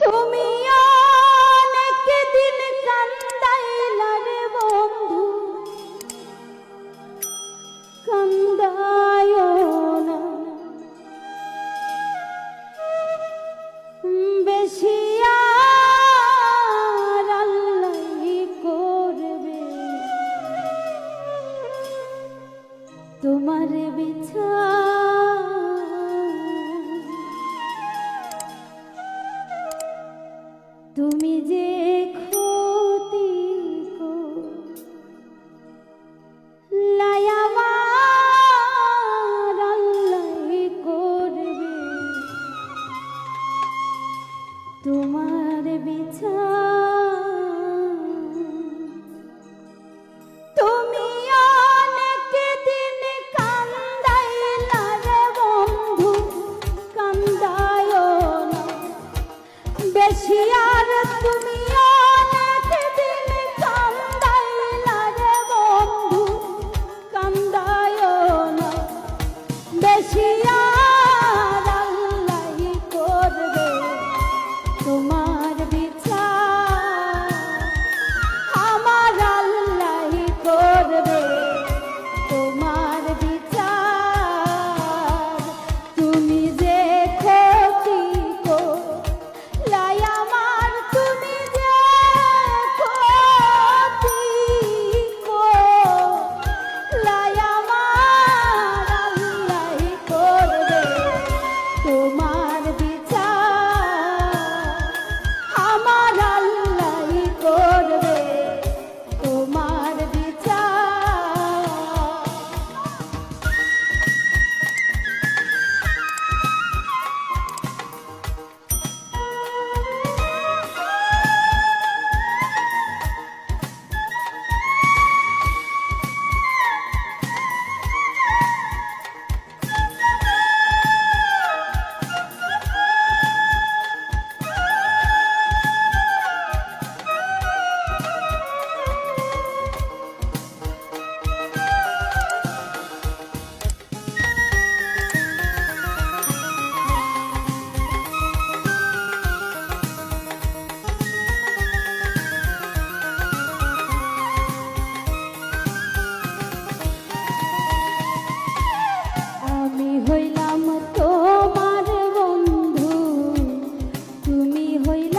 তুমি অনেক দিন কান্দাইলা রে বন্ধু, কান্দায় না বেশি, আর আল্লাহই করবে তোমার বিচার। তুমি যে ক্ষতি করলাই আমার আল্লাহই করবে তোমার বিচার। তুমি অনেক দিন কান্দাইলা রে বন্ধু, কান্দায় না বেশি, আর তুমি অনেক দিন কান্দাইলা রে বন্ধু, কান্দায় না বেশি, আর আল্লাহই করবে তোমার বিচার। আমার আল্লাহই করবে তোমার বিচার। তুমি যে ক্ষতি করলাই আমার, তুমি যে ক্ষতি করলাই আমার আল্লাহই করবে তোমার বিচার। আমার আল্লাহই করবে তোমার বিচার। আমি হইলাম তোমার বন্ধু, তুমি হইলে